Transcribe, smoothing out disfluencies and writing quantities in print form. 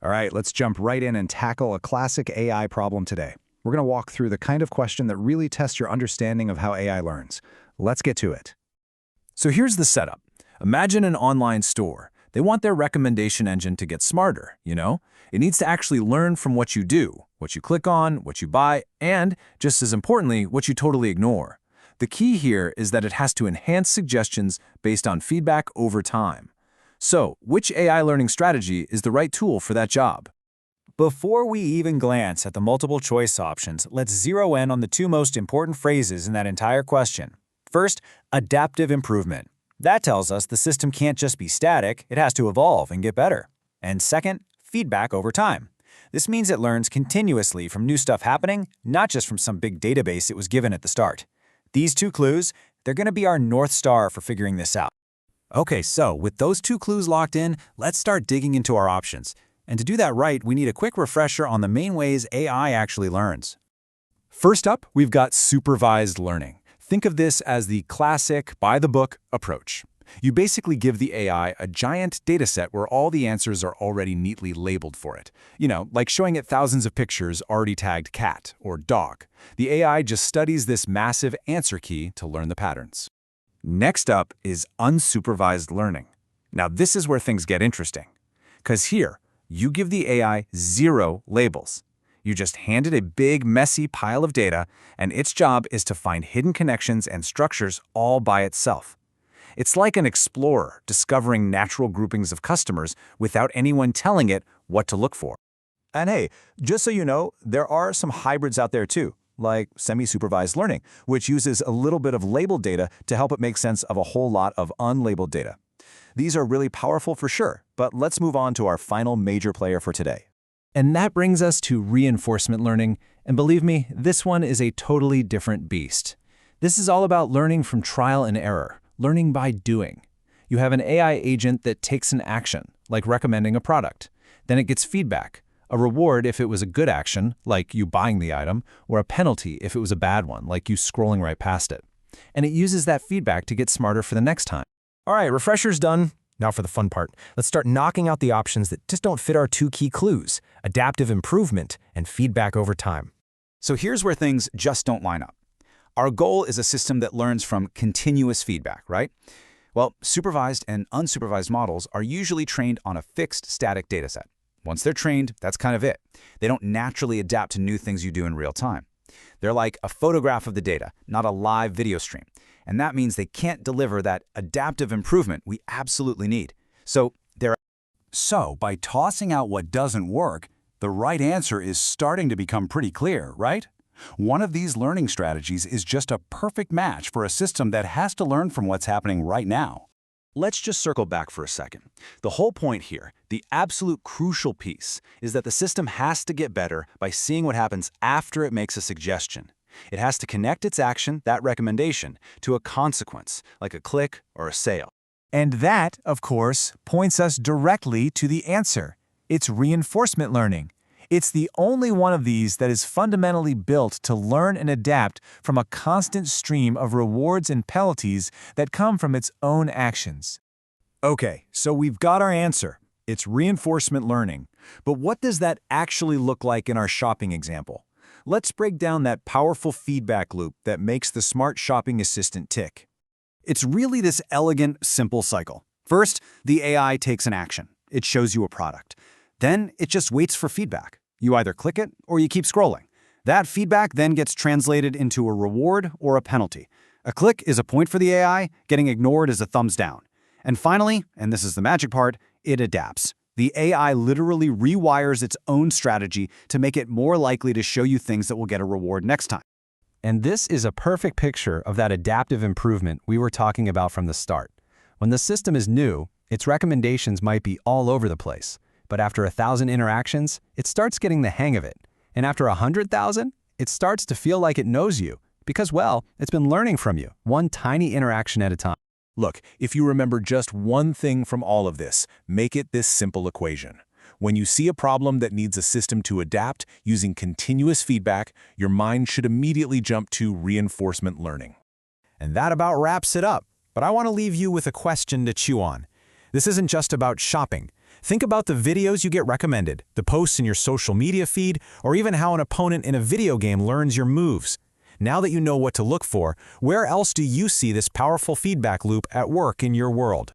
All right, let's jump right in and tackle a classic AI problem today. We're going to walk through the kind of question that really tests your understanding of how AI learns. Let's get to it. So here's the setup. Imagine an online store. They want their recommendation engine to get smarter, you know? It needs to actually learn from what you do, what you click on, what you buy, and, just as importantly, what you totally ignore. The key here is that it has to enhance suggestions based on feedback over time. So, which AI learning strategy is the right tool for that job? Before we even glance at the multiple choice options, let's zero in on the two most important phrases in that entire question. First, adaptive improvement. That tells us the system can't just be static, it has to evolve and get better. And second, feedback over time. This means it learns continuously from new stuff happening, not just from some big database it was given at the start. These two clues, they're going to be our North Star for figuring this out. Okay, so with those two clues locked in, let's start digging into our options. And to do that right, we need a quick refresher on the main ways AI actually learns. First up, we've got supervised learning. Think of this as the classic by-the-book approach. You basically give the AI a giant dataset where all the answers are already neatly labeled for it. You know, like showing it thousands of pictures already tagged cat or dog. The AI just studies this massive answer key to learn the patterns. Next up is unsupervised learning. Now this is where things get interesting. Because here, you give the AI 0 labels. You just hand it a big, messy pile of data, and its job is to find hidden connections and structures all by itself. It's like an explorer discovering natural groupings of customers without anyone telling it what to look for. And hey, just so you know, there are some hybrids out there too, like semi-supervised learning, which uses a little bit of labeled data to help it make sense of a whole lot of unlabeled data. These are really powerful for sure, but let's move on to our final major player for today. And that brings us to reinforcement learning, and believe me, this one is a totally different beast. This is all about learning from trial and error, learning by doing. You have an AI agent that takes an action, like recommending a product. Then it gets feedback, a reward if it was a good action, like you buying the item, or a penalty if it was a bad one, like you scrolling right past it. And it uses that feedback to get smarter for the next time. All right, refresher's done. Now for the fun part. Let's start knocking out the options that just don't fit our two key clues, adaptive improvement and feedback over time. So here's where things just don't line up. Our goal is a system that learns from continuous feedback, right? Well, supervised and unsupervised models are usually trained on a fixed static dataset. Once they're trained, that's kind of it. They don't naturally adapt to new things you do in real time. They're like a photograph of the data, not a live video stream. And that means they can't deliver that adaptive improvement we absolutely need. So by tossing out what doesn't work, the right answer is starting to become pretty clear, right? One of these learning strategies is just a perfect match for a system that has to learn from what's happening right now. Let's just circle back for a second. The whole point here, the absolute crucial piece, is that the system has to get better by seeing what happens after it makes a suggestion. It has to connect its action, that recommendation, to a consequence, like a click or a sale. And that, of course, points us directly to the answer. It's reinforcement learning. It's the only one of these that is fundamentally built to learn and adapt from a constant stream of rewards and penalties that come from its own actions. Okay, so we've got our answer. It's reinforcement learning. But what does that actually look like in our shopping example? Let's break down that powerful feedback loop that makes the smart shopping assistant tick. It's really this elegant, simple cycle. First, the AI takes an action. It shows you a product. Then it just waits for feedback. You either click it or you keep scrolling. That feedback then gets translated into a reward or a penalty. A click is a point for the AI, getting ignored is a thumbs down. And finally, and this is the magic part, it adapts. The AI literally rewires its own strategy to make it more likely to show you things that will get a reward next time. And this is a perfect picture of that adaptive improvement we were talking about from the start. When the system is new, its recommendations might be all over the place. But after 1,000 interactions, it starts getting the hang of it. And after 100,000, it starts to feel like it knows you. Because, well, it's been learning from you, one tiny interaction at a time. Look, if you remember just one thing from all of this, make it this simple equation. When you see a problem that needs a system to adapt using continuous feedback, your mind should immediately jump to reinforcement learning. And that about wraps it up. But I want to leave you with a question to chew on. This isn't just about shopping. Think about the videos you get recommended, the posts in your social media feed, or even how an opponent in a video game learns your moves. Now that you know what to look for, where else do you see this powerful feedback loop at work in your world?